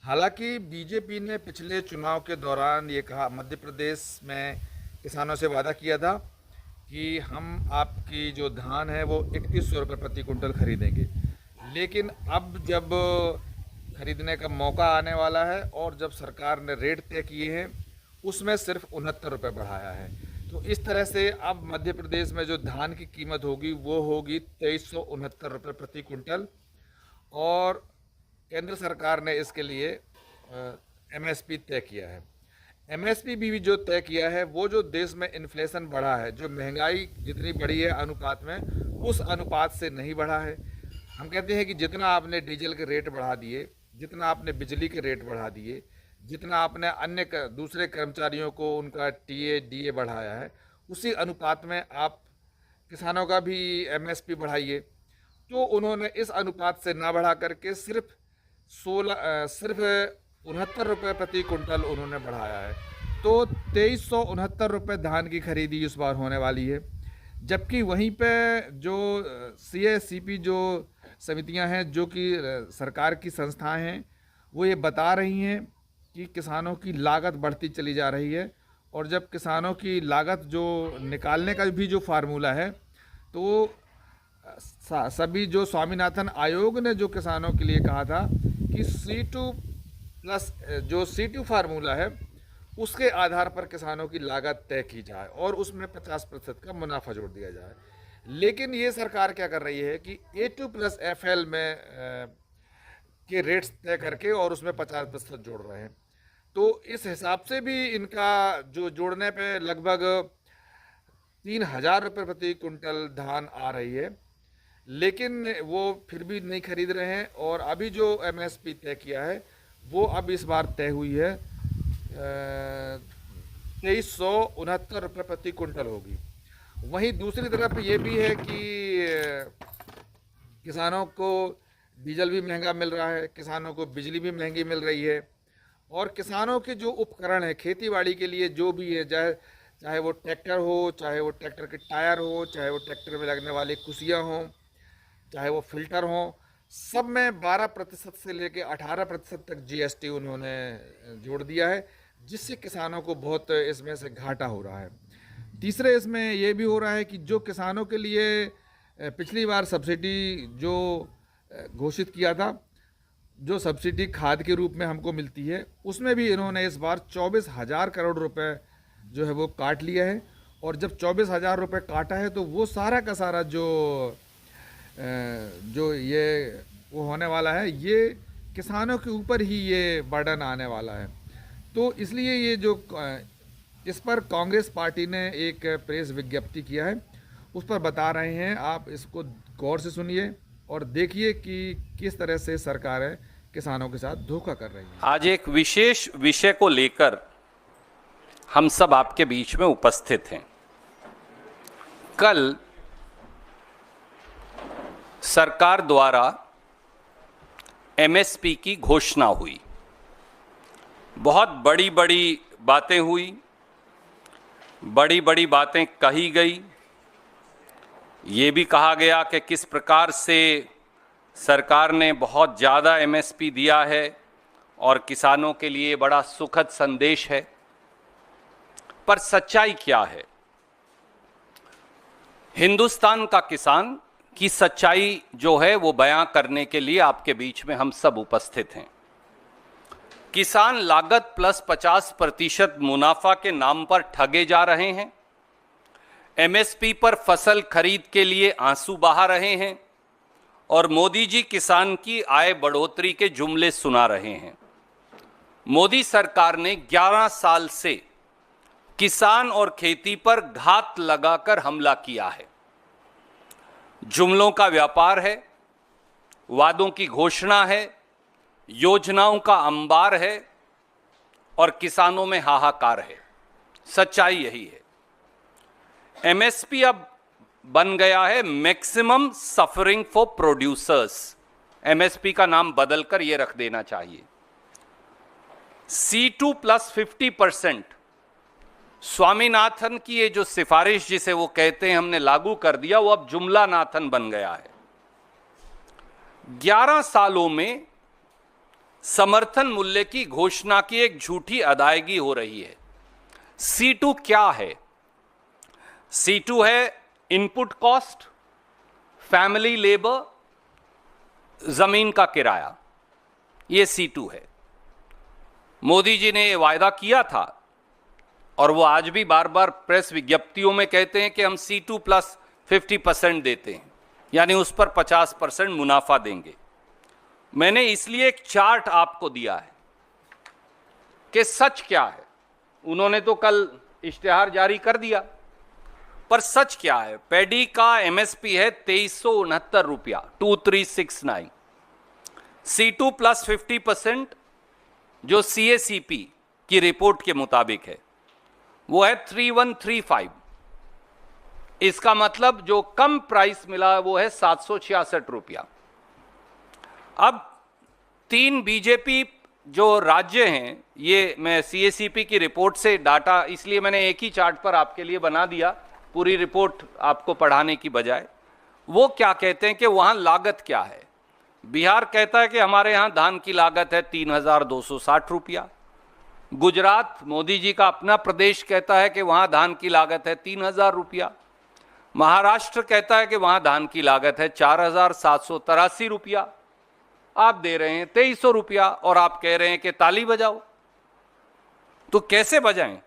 हालांकि बीजेपी ने पिछले चुनाव के दौरान ये कहा, मध्य प्रदेश में किसानों से वादा किया था कि हम आपकी जो धान है वो 3100 रुपये प्रति कुंटल खरीदेंगे। लेकिन अब जब खरीदने का मौका आने वाला है और जब सरकार ने रेट तय किए हैं उसमें सिर्फ 69 रुपये बढ़ाया है। तो इस तरह से अब मध्य प्रदेश में जो धान की कीमत होगी वो होगी 2369 रुपये प्रति कुंटल। और केंद्र सरकार ने इसके लिए एमएसपी तय किया है। एमएसपी भी जो तय किया है वो जो देश में इन्फ्लेशन बढ़ा है, जो महंगाई जितनी बढ़ी है अनुपात में, उस अनुपात से नहीं बढ़ा है। हम कहते हैं कि जितना आपने डीजल के रेट बढ़ा दिए, जितना आपने बिजली के रेट बढ़ा दिए, जितना आपने अन्य दूसरे कर्मचारियों को उनका टीए डीए बढ़ाया है, उसी अनुपात में आप किसानों का भी एमएसपी बढ़ाइए। तो उन्होंने इस अनुपात से ना बढ़ा करके सिर्फ 69 रुपये प्रति कुंटल उन्होंने बढ़ाया है। तो 2369 रुपये धान की खरीदी इस बार होने वाली है। जबकि वहीं पे जो सीएसीपी जो समितियां हैं, जो कि सरकार की संस्थाएं हैं, वो ये बता रही हैं कि किसानों की लागत बढ़ती चली जा रही है। और जब किसानों की लागत जो निकालने का भी जो फार्मूला है, तो सभी जो स्वामीनाथन आयोग ने जो किसानों के लिए कहा था कि C2 प्लस जो C2 फार्मूला है उसके आधार पर किसानों की लागत तय की जाए और उसमें 50% का मुनाफा जोड़ दिया जाए। लेकिन ये सरकार क्या कर रही है कि A2 प्लस FL में के रेट्स तय करके और उसमें 50% जोड़ रहे हैं। तो इस हिसाब से भी इनका जो जोड़ने पे लगभग 3000 रुपये प्रति कुंटल धान आ रही है, लेकिन वो फिर भी नहीं खरीद रहे हैं। और अभी जो एमएसपी तय किया है वो अब इस बार तय हुई है 2369 रुपये प्रति कुंटल होगी। वहीं दूसरी तरफ ये भी है कि किसानों को डीजल भी महंगा मिल रहा है, किसानों को बिजली भी महंगी मिल रही है, और किसानों के जो उपकरण है खेतीबाड़ी के लिए जो भी है, चाहे वो ट्रैक्टर हो, चाहे वो ट्रैक्टर के टायर हो, चाहे वो ट्रैक्टर में लगने वाली कुसियाँ हों, चाहे वो फिल्टर हों, सब में 12% से लेकर 18% तक जीएसटी उन्होंने जोड़ दिया है, जिससे किसानों को बहुत इसमें से घाटा हो रहा है। तीसरे इसमें ये भी हो रहा है कि जो किसानों के लिए पिछली बार सब्सिडी जो घोषित किया था, जो सब्सिडी खाद के रूप में हमको मिलती है, उसमें भी इन्होंने इस बार 24,000 करोड़ रुपए जो है वो काट लिया है। और जब 24,000 रुपये काटा है तो वो सारा का सारा जो ये वो होने वाला है, ये किसानों के ऊपर ही ये बर्डन आने वाला है। तो इसलिए ये जो इस पर कांग्रेस पार्टी ने एक प्रेस विज्ञप्ति किया है, उस पर बता रहे हैं, आप इसको गौर से सुनिए और देखिए कि किस तरह से सरकारें किसानों के साथ धोखा कर रही है। आज एक विशेष विषय को लेकर हम सब आपके बीच में उपस्थित हैं। कल सरकार द्वारा एमएसपी की घोषणा हुई, बहुत बड़ी बड़ी बातें हुई, बड़ी बड़ी बातें कही गई। ये भी कहा गया कि किस प्रकार से सरकार ने बहुत ज़्यादा एमएसपी दिया है और किसानों के लिए बड़ा सुखद संदेश है। पर सच्चाई क्या है? हिंदुस्तान का किसान की सच्चाई जो है वो बयां करने के लिए आपके बीच में हम सब उपस्थित हैं। किसान लागत प्लस 50% मुनाफा के नाम पर ठगे जा रहे हैं। एमएसपी पर फसल खरीद के लिए आंसू बहा रहे हैं और मोदी जी किसान की आय बढ़ोतरी के जुमले सुना रहे हैं। मोदी सरकार ने 11 साल से किसान और खेती पर घात लगाकर हमला किया है। जुमलों का व्यापार है, वादों की घोषणा है, योजनाओं का अंबार है और किसानों में हाहाकार है। सच्चाई यही है। एमएसपी अब बन गया है maximum suffering for producers. MSP का नाम बदलकर यह रख देना चाहिए। C2 प्लस 50% स्वामीनाथन की ये जो सिफारिश जिसे वो कहते हैं हमने लागू कर दिया, वो अब जुमला नाथन बन गया है। 11 सालों में समर्थन मूल्य की घोषणा की एक झूठी अदायगी हो रही है। C2 क्या है? C2 है इनपुट कॉस्ट, फैमिली लेबर, जमीन का किराया, ये C2 है। मोदी जी ने वायदा किया था और वो आज भी बार बार प्रेस विज्ञप्तियों में कहते हैं कि हम C2 प्लस 50% देते हैं, यानी उस पर 50% मुनाफा देंगे। मैंने इसलिए एक चार्ट आपको दिया है कि सच क्या है। उन्होंने तो कल इश्तिहार जारी कर दिया, पर सच क्या है? पैडी का MSP है 2369 रुपया, 2369। C2 प्लस 50% जो CACP की रिपोर्ट के मुताबिक है वो है 3135। इसका मतलब जो कम प्राइस मिला वो है 766 रुपया। अब 3 बीजेपी जो राज्य हैं, ये मैं CACP की रिपोर्ट से डाटा, इसलिए मैंने एक ही चार्ट पर आपके लिए बना दिया, पूरी रिपोर्ट आपको पढ़ाने की बजाय। वो क्या कहते हैं कि वहां लागत क्या है। बिहार कहता है कि हमारे यहां धान की लागत है 3260 रुपया। गुजरात, मोदी जी का अपना प्रदेश, कहता है कि वहां धान की लागत है 3000 रुपया। महाराष्ट्र कहता है कि वहां धान की लागत है 4783 रुपया। आप दे रहे हैं 2300 रुपया और आप कह रहे हैं कि ताली बजाओ। तो कैसे बजाएं?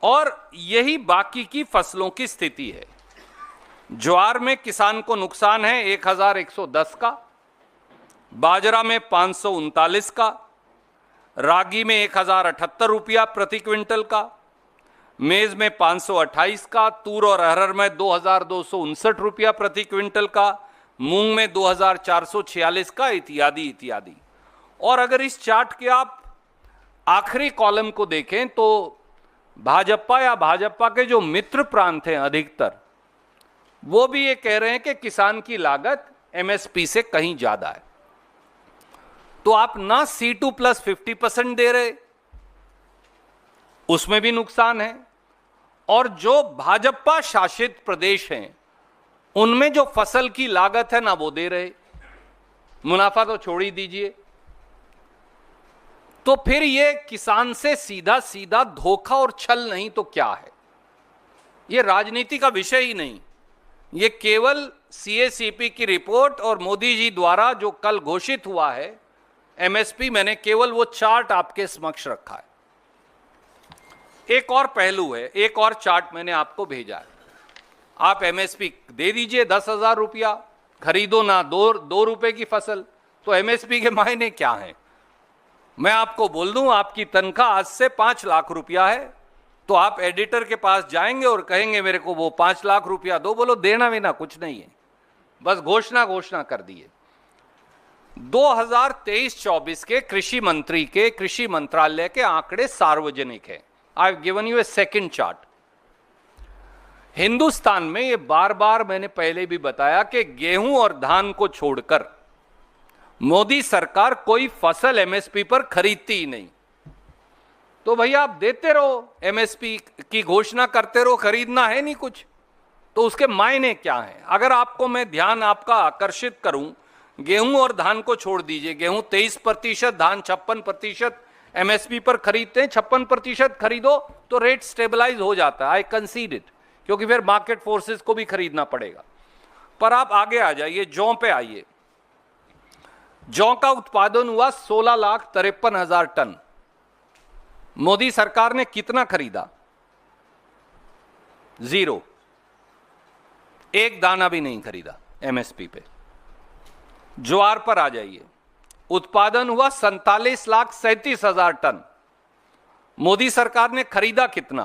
और यही बाकी की फसलों की स्थिति है। ज्वार में किसान को नुकसान है 1110 का, बाजरा में 539 का, रागी में 1078 रुपया प्रति क्विंटल का, मेज में 528 का, तूर और अरहर में 2259 रुपया प्रति क्विंटल का, मूंग में 2446 का, इत्यादि इत्यादि। और अगर इस चार्ट के आप आखिरी कॉलम को देखें तो भाजपा या भाजपा के जो मित्र प्रांत हैं अधिकतर, वो भी ये कह रहे हैं कि किसान की लागत MSP से कहीं ज्यादा है। तो आप ना C2 प्लस 50% दे रहे, उसमें भी नुकसान है, और जो भाजपा शासित प्रदेश हैं उनमें जो फसल की लागत है ना वो दे रहे, मुनाफा तो छोड़ ही दीजिए। तो फिर ये किसान से सीधा सीधा धोखा और छल नहीं तो क्या है? ये राजनीति का विषय ही नहीं, ये केवल CACP की रिपोर्ट और मोदी जी द्वारा जो कल घोषित हुआ है MSP, मैंने केवल वो चार्ट आपके समक्ष रखा है। एक और पहलू है, एक और चार्ट मैंने आपको भेजा है। आप MSP दे दीजिए 10,000 रुपया, खरीदो ना 2 रुपए की फसल, तो MSP के मायने क्या हैं? मैं आपको बोल दूं, आपकी तनख्वाह आज से 5 लाख रुपया है, तो आप एडिटर के पास जाएंगे और कहेंगे मेरे को वो 5 लाख रुपया दो, बोलो देना विना कुछ नहीं है, बस घोषणा कर दिए। 2023-24 के कृषि मंत्री के, कृषि मंत्रालय के आंकड़े सार्वजनिक है। I have given U A second chart. Hindustan में, ये बार बार मैंने पहले भी बताया कि गेहूं और धान को छोड़कर मोदी सरकार कोई फसल MSP पर खरीदती ही नहीं। तो भैया आप देते रहो, MSP की घोषणा करते रहो, खरीदना है नहीं कुछ, तो उसके मायने क्या हैं? अगर आपको मैं ध्यान आपका आकर्षित करूं, गेहूं और धान को छोड़ दीजिए, गेहूं 23%, धान 56% MSP पर खरीदते हैं। 56% खरीदो तो रेट स्टेबलाइज हो जाता है, आई कंसीड इट, क्योंकि फिर मार्केट फोर्सेस को भी खरीदना पड़ेगा। पर आप आगे आ जाइए, जौ पे आइए। जौ का उत्पादन हुआ 16,53,000 टन। मोदी सरकार ने कितना खरीदा? 0, एक दाना भी नहीं खरीदा MSP पे। ज्वार पर आ जाइए, उत्पादन हुआ 47,37,000 टन। मोदी सरकार ने खरीदा कितना?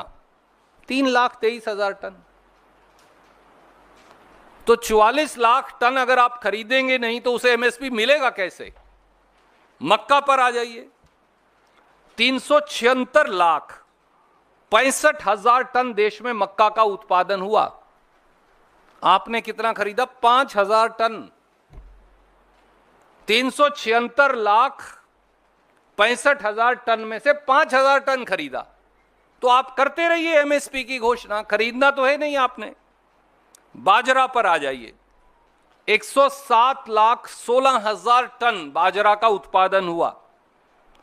3,23,000 टन। तो 44 लाख टन अगर आप खरीदेंगे नहीं तो उसे MSP मिलेगा कैसे? मक्का पर आ जाइए, 376,65,000 टन देश में मक्का का उत्पादन हुआ। आपने कितना खरीदा? 5,000 टन। 376,65,000 टन में से 5,000 टन खरीदा। तो आप करते रहिए MSP की घोषणा, खरीदना तो है नहीं आपने। बाजरा पर आ जाइए, 107,16,000 टन बाजरा का उत्पादन हुआ।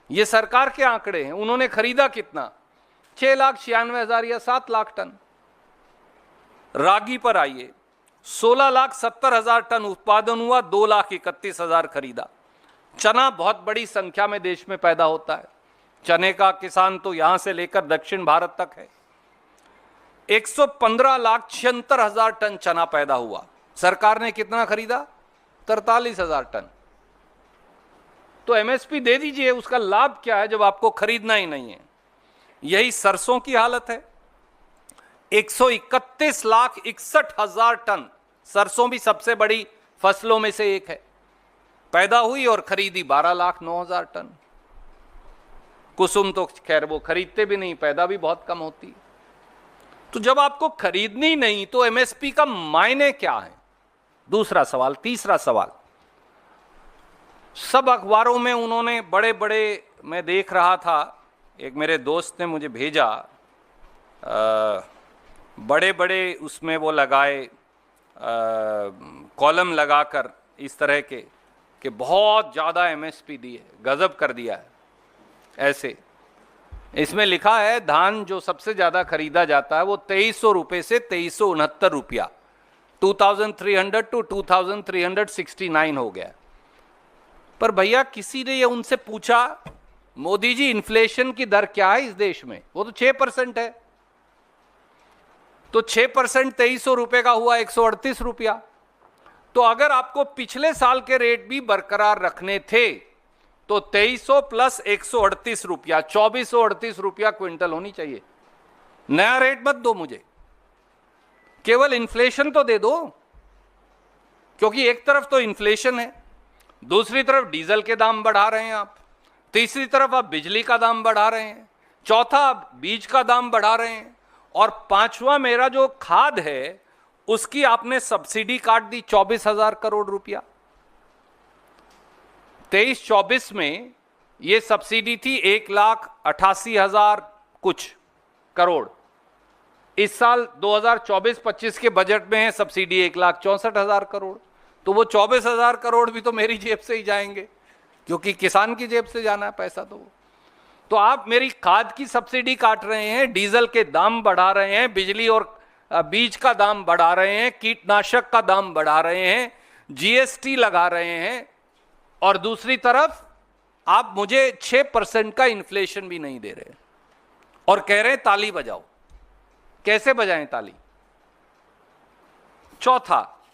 ये सरकार के आंकड़े हैं। उन्होंने खरीदा कितना? 6,96,000 या 7 लाख टन। रागी पर आइए, 16,70,000 टन उत्पादन हुआ, 2,31,000 खरीदा। चना बहुत बड़ी संख्या में देश में पैदा होता है। चने का किसान तो यहां से लेकर दक्षिण भारत तक है। 115,76,000 टन चना पैदा हुआ। सरकार ने कितना खरीदा? 43,000 टन। तो एमएसपी दे दीजिए, उसका लाभ क्या है जब आपको खरीदना ही नहीं है? यही सरसों की हालत है। 131,61,000 टन, सरसों भी सबसे बड़ी फसलों में से एक है, पैदा हुई और खरीदी 12,09,000 टन। कुसुम तो खैर वो खरीदते भी नहीं, पैदा भी बहुत कम होती है। तो जब आपको खरीदनी नहीं तो एमएसपी का मायने क्या है? दूसरा सवाल। तीसरा सवाल, सब अखबारों में उन्होंने बड़े बड़े, मैं देख रहा था, एक मेरे दोस्त ने मुझे भेजा, बड़े बड़े उसमें वो लगाए, कॉलम लगाकर इस तरह के कि बहुत ज़्यादा एमएसपी दी है, गजब कर दिया है। ऐसे इसमें लिखा है धान जो सबसे ज़्यादा खरीदा जाता है वो 2300 रुपये से 2369 रुपया, 2300 टू 2369 हो गया। पर भैया किसी ने ये उनसे पूछा, मोदी जी इन्फ्लेशन की दर क्या है इस देश में? वो तो 6% है। तो 6% 2300 रुपये का हुआ 138 रुपया। तो अगर आपको पिछले साल के रेट भी बरकरार रखने थे तो 2300 प्लस 138 रुपया, 2438 रुपया क्विंटल होनी चाहिए। नया रेट मत दो मुझे, केवल इन्फ्लेशन तो दे दो, क्योंकि एक तरफ तो इन्फ्लेशन है, दूसरी तरफ डीजल के दाम बढ़ा रहे हैं आप, तीसरी तरफ आप बिजली का दाम बढ़ा रहे हैं, चौथा आप बीज का दाम बढ़ा रहे हैं, और पांचवा मेरा जो खाद है उसकी आपने सब्सिडी काट दी 24,000 करोड़ रुपया। 23-24 में ये सब्सिडी थी 1,88,000 कुछ करोड़। इस साल 2024-25 के बजट में है सब्सिडी 1,64,000 करोड़। तो वो 24,000 करोड़ भी तो मेरी जेब से ही जाएंगे, क्योंकि किसान की जेब से जाना है पैसा। तो आप मेरी खाद की सब्सिडी काट रहे हैं, डीजल के दाम बढ़ा रहे हैं, बिजली और बीज का दाम बढ़ा रहे हैं, कीटनाशक का दाम बढ़ा रहे हैं, जीएसटी लगा रहे हैं, और दूसरी तरफ आप मुझे 6% का इन्फ्लेशन भी नहीं दे रहे और कह रहे हैं ताली बजाओ। कैसे बजाएं ताली? चौथा,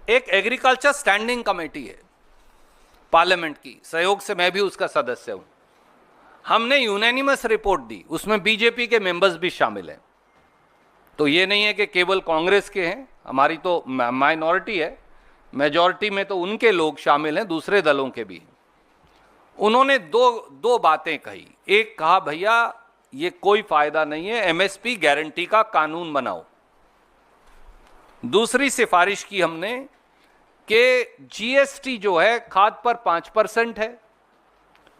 एक एग्रीकल्चर स्टैंडिंग कमेटी है पार्लियामेंट की, सहयोग से मैं भी उसका सदस्य हूं। हमने यूनानिमस रिपोर्ट दी, उसमें बीजेपी के मेंबर्स भी शामिल हैं। तो ये नहीं है कि केवल कांग्रेस के हैं, हमारी तो माइनॉरिटी है, मेजॉरिटी में तो उनके लोग शामिल हैं, दूसरे दलों के भी। उन्होंने दो बातें कही। एक कहा भैया ये कोई फायदा नहीं है, एमएसपी गारंटी का कानून बनाओ। दूसरी सिफारिश की हमने कि जीएसटी जो है खाद पर 5% है,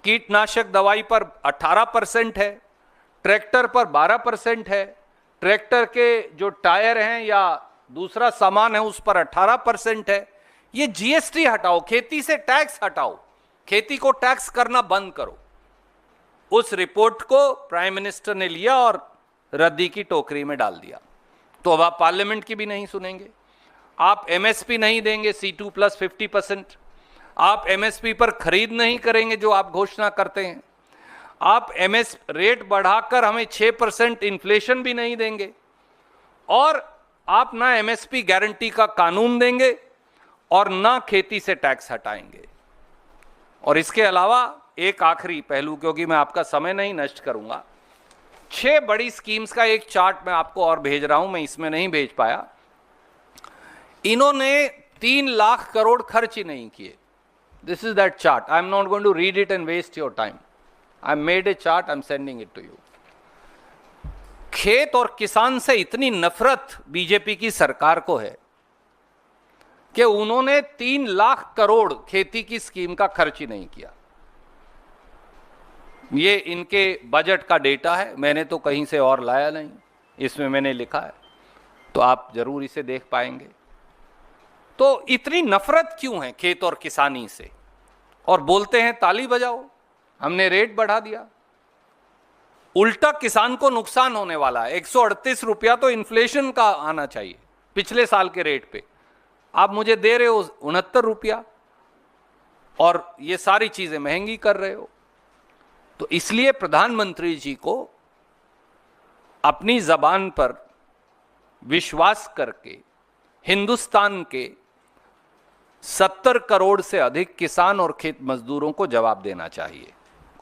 कीटनाशक दवाई पर 18% है, ट्रैक्टर पर 12% है, ट्रैक्टर के जो टायर हैं या दूसरा सामान है उस पर 18% है। ये जीएसटी हटाओ, खेती से टैक्स हटाओ, खेती को टैक्स करना बंद करो। उस रिपोर्ट को प्राइम मिनिस्टर ने लिया और रद्दी की टोकरी में डाल दिया। तो अब आप पार्लियामेंट की भी नहीं सुनेंगे, आप एमएसपी नहीं देंगे C2 प्लस 50%, आप एमएसपी पर खरीद नहीं करेंगे जो आप घोषणा करते हैं, आप एमएस रेट बढ़ाकर हमें 6% इन्फ्लेशन भी नहीं देंगे, और आप ना एमएसपी गारंटी का कानून देंगे और ना खेती से टैक्स हटाएंगे। और इसके अलावा एक आखिरी पहलू, क्योंकि मैं आपका समय नहीं नष्ट करूंगा, 6 बड़ी स्कीम्स का एक चार्ट मैं आपको और भेज रहा हूं, मैं इसमें नहीं भेज पाया। इन्होंने 3 लाख करोड़ खर्च ही नहीं किए। This is that chart, I am not going to read it and waste your time. I made a chart, I am sending it to you. खेत और किसान से इतनी नफरत बीजेपी की सरकार को है कि उन्होंने 3 लाख करोड़ खेती की स्कीम का खर्च ही नहीं किया। ये इनके बजट का डेटा है, मैंने तो कहीं से और लाया नहीं, इसमें मैंने लिखा है, तो आप जरूर इसे देख पाएंगे। तो इतनी नफरत क्यों है खेत और किसानी से? और बोलते हैं ताली बजाओ, हमने रेट बढ़ा दिया। उल्टा किसान को नुकसान होने वाला है। 138 रुपया तो इन्फ्लेशन का आना चाहिए पिछले साल के रेट पे, आप मुझे दे रहे हो 69 रुपया, और ये सारी चीजें महंगी कर रहे हो। तो इसलिए प्रधानमंत्री जी को अपनी जबान पर विश्वास करके हिंदुस्तान के 70 करोड़ से अधिक किसान और खेत मजदूरों को जवाब देना चाहिए।